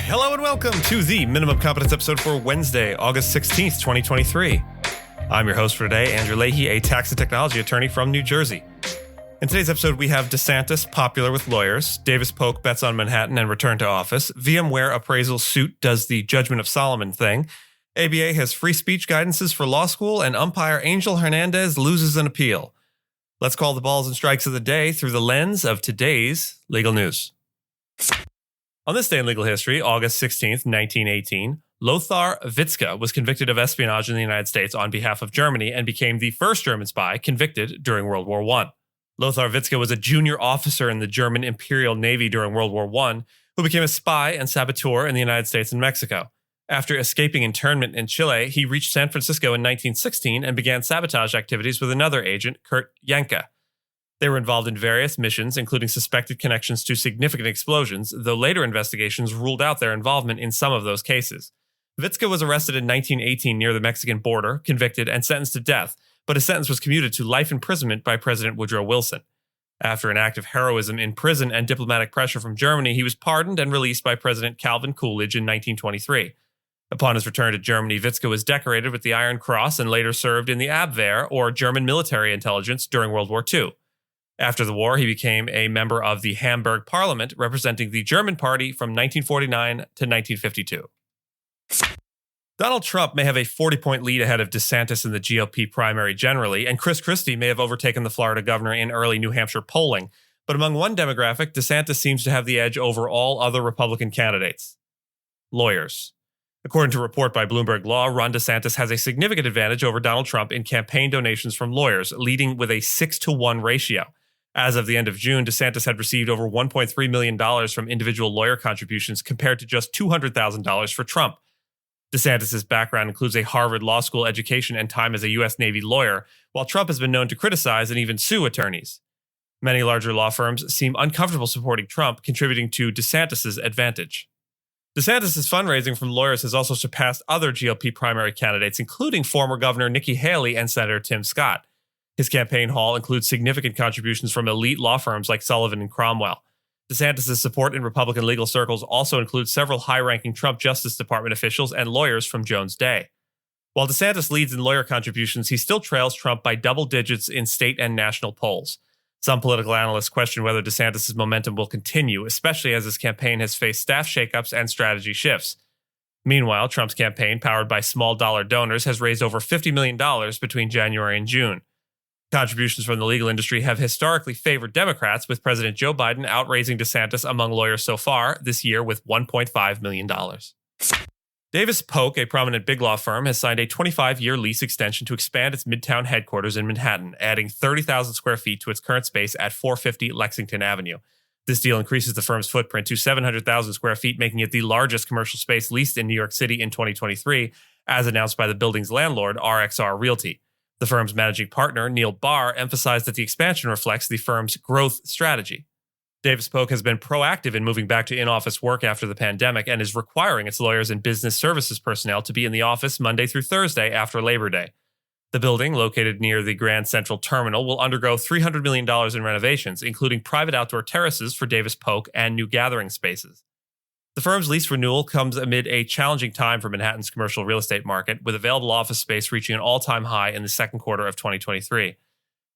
Hello and welcome to the Minimum Competence episode for Wednesday, August 16th, 2023. I'm your host for today, Andrew Leahy, a tax and technology attorney from New Jersey. In today's episode, we have DeSantis popular with lawyers, Davis Polk bets on Manhattan and return to office, VMWare appraisal suit does the Judgment of Solomon thing, ABA has free speech guidances for law school, and umpire Angel Hernandez loses an appeal. Let's call the balls and strikes of the day through the lens of today's legal news. On this day in legal history, August 16th, 1918, Lothar Witzke was convicted of espionage in the United States on behalf of Germany and became the first German spy convicted during World War I. Lothar Witzke was a junior officer in the German Imperial Navy during World War I who became a spy and saboteur in the United States and Mexico. After escaping internment in Chile, he reached San Francisco in 1916 and began sabotage activities with another agent, Jahnke. They were involved in various missions, including suspected connections to significant explosions, though later investigations ruled out their involvement in some of those cases. Witzke was arrested in 1918 near the Mexican border, convicted, and sentenced to death, but his sentence was commuted to life imprisonment by President Woodrow Wilson. After an act of heroism in prison and diplomatic pressure from Germany, he was pardoned and released by President Calvin Coolidge in 1923. Upon his return to Germany, Witzke was decorated with the Iron Cross and later served in the Abwehr, or German military intelligence, during World War II. After the war, he became a member of the Hamburg Parliament, representing the German Party from 1949 to 1952. Donald Trump may have a 40-point lead ahead of DeSantis in the GOP primary generally, and Chris Christie may have overtaken the Florida governor in early New Hampshire polling. But among one demographic, DeSantis seems to have the edge over all other Republican candidates: lawyers. According to a report by Bloomberg Law, Ron DeSantis has a significant advantage over Donald Trump in campaign donations from lawyers, leading with a 6-to-1 ratio. As of the end of June, DeSantis had received over $1.3 million from individual lawyer contributions compared to just $200,000 for Trump. DeSantis' background includes a Harvard Law School education and time as a U.S. Navy lawyer, while Trump has been known to criticize and even sue attorneys. Many larger law firms seem uncomfortable supporting Trump, contributing to DeSantis' advantage. DeSantis' fundraising from lawyers has also surpassed other GOP primary candidates, including former Governor Nikki Haley and Senator Tim Scott. His campaign haul includes significant contributions from elite law firms like Sullivan and Cromwell. DeSantis' support in Republican legal circles also includes several high-ranking Trump Justice Department officials and lawyers from Jones Day. While DeSantis leads in lawyer contributions, he still trails Trump by double digits in state and national polls. Some political analysts question whether DeSantis' momentum will continue, especially as his campaign has faced staff shakeups and strategy shifts. Meanwhile, Trump's campaign, powered by small-dollar donors, has raised over $50 million between January and June. Contributions from the legal industry have historically favored Democrats, with President Joe Biden outraising DeSantis among lawyers so far this year with $1.5 million. Davis Polk, a prominent big law firm, has signed a 25-year lease extension to expand its Midtown headquarters in Manhattan, adding 30,000 square feet to its current space at 450 Lexington Avenue. This deal increases the firm's footprint to 700,000 square feet, making it the largest commercial space leased in New York City in 2023, as announced by the building's landlord, RXR Realty. The firm's managing partner, Neil Barr, emphasized that the expansion reflects the firm's growth strategy. Davis Polk has been proactive in moving back to in-office work after the pandemic and is requiring its lawyers and business services personnel to be in the office Monday through Thursday after Labor Day. The building, located near the Grand Central Terminal, will undergo $300 million in renovations, including private outdoor terraces for Davis Polk and new gathering spaces. The firm's lease renewal comes amid a challenging time for Manhattan's commercial real estate market, with available office space reaching an all-time high in the second quarter of 2023.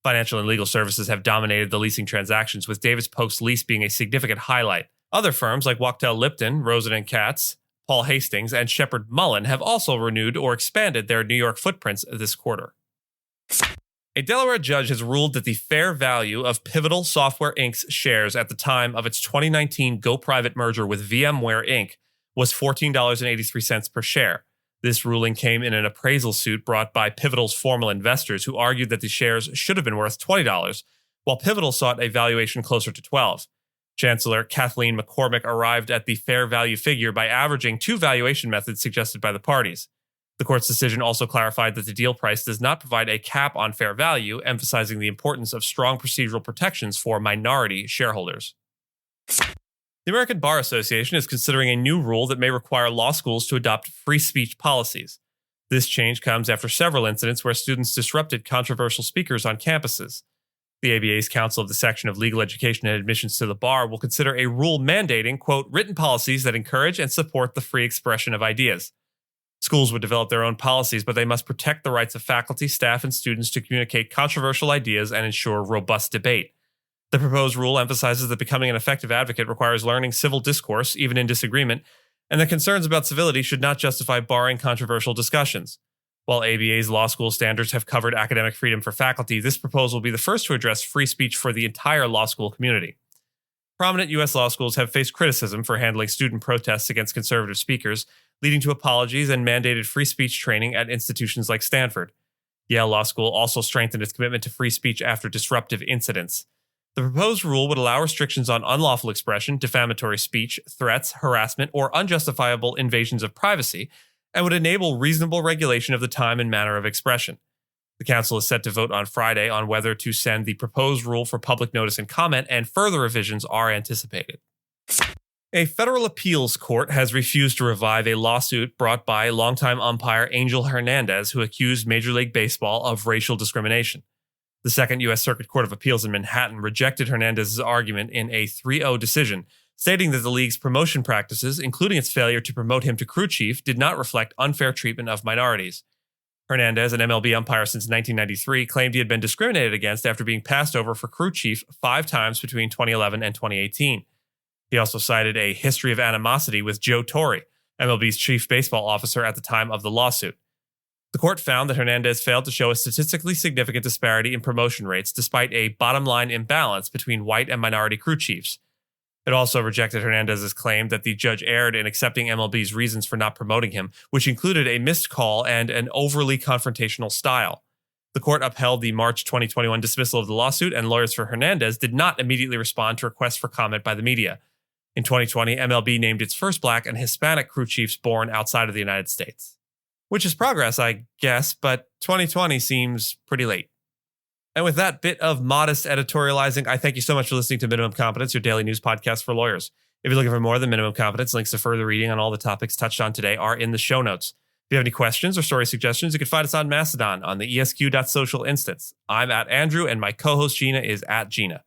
Financial and legal services have dominated the leasing transactions, with Davis Polk's lease being a significant highlight. Other firms like Wachtell Lipton, Rosen & Katz, Paul Hastings, and Shepard Mullen have also renewed or expanded their New York footprints this quarter. A Delaware judge has ruled that the fair value of Pivotal Software Inc.'s shares at the time of its 2019 go-private merger with VMWare Inc. was $14.83 per share. This ruling came in an appraisal suit brought by Pivotal's former investors, who argued that the shares should have been worth $20, while Pivotal sought a valuation closer to $12. Chancellor Kathleen McCormick arrived at the fair value figure by averaging two valuation methods suggested by the parties. The court's decision also clarified that the deal price does not provide a cap on fair value, emphasizing the importance of strong procedural protections for minority shareholders. The American Bar Association is considering a new rule that may require law schools to adopt free speech policies. This change comes after several incidents where students disrupted controversial speakers on campuses. The ABA's Council of the Section of Legal Education and Admissions to the Bar will consider a rule mandating, quote, written policies that encourage and support the free expression of ideas. Schools would develop their own policies, but they must protect the rights of faculty, staff, and students to communicate controversial ideas and ensure robust debate. The proposed rule emphasizes that becoming an effective advocate requires learning civil discourse, even in disagreement, and that concerns about civility should not justify barring controversial discussions. While ABA's law school standards have covered academic freedom for faculty, this proposal will be the first to address free speech for the entire law school community. Prominent U.S. law schools have faced criticism for handling student protests against conservative speakers, leading to apologies and mandated free speech training at institutions like Stanford. Yale Law School also strengthened its commitment to free speech after disruptive incidents. The proposed rule would allow restrictions on unlawful expression, defamatory speech, threats, harassment, or unjustifiable invasions of privacy, and would enable reasonable regulation of the time and manner of expression. The council is set to vote on Friday on whether to send the proposed rule for public notice and comment, and further revisions are anticipated. A federal appeals court has refused to revive a lawsuit brought by longtime umpire Angel Hernandez, who accused Major League Baseball of racial discrimination. The Second U.S. Circuit Court of Appeals in Manhattan rejected Hernandez's argument in a 3-0 decision, stating that the league's promotion practices, including its failure to promote him to crew chief, did not reflect unfair treatment of minorities. Hernandez, an MLB umpire since 1993, claimed he had been discriminated against after being passed over for crew chief 5 times between 2011 and 2018. He also cited a history of animosity with Joe Torre, MLB's chief baseball officer at the time of the lawsuit. The court found that Hernandez failed to show a statistically significant disparity in promotion rates despite a bottom-line imbalance between white and minority crew chiefs. It also rejected Hernandez's claim that the judge erred in accepting MLB's reasons for not promoting him, which included a missed call and an overly confrontational style. The court upheld the March 2021 dismissal of the lawsuit, and lawyers for Hernandez did not immediately respond to requests for comment by the media. In 2020, MLB named its first Black and Hispanic crew chiefs born outside of the United States. Which is progress, I guess, but 2020 seems pretty late. And with that bit of modest editorializing, I thank you so much for listening to Minimum Competence, your daily news podcast for lawyers. If you're looking for more than Minimum Competence, links to further reading on all the topics touched on today are in the show notes. If you have any questions or story suggestions, you can find us on Mastodon on the esq.social instance. I'm at Andrew, and my co-host Gina is at Gina.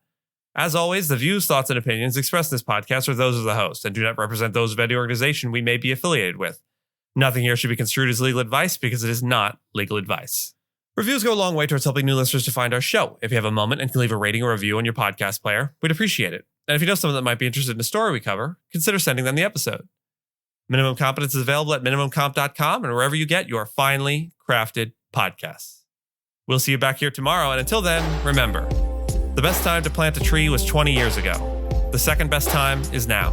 As always, the views, thoughts, and opinions expressed in this podcast are those of the host and do not represent those of any organization we may be affiliated with. Nothing here should be construed as legal advice because it is not legal advice. Reviews go a long way towards helping new listeners to find our show. If you have a moment and can leave a rating or review on your podcast player, we'd appreciate it. And if you know someone that might be interested in a story we cover, consider sending them the episode. Minimum Competence is available at minimumcomp.com and wherever you get your finely crafted podcasts. We'll see you back here tomorrow, and until then, remember, the best time to plant a tree was 20 years ago. The second best time is now.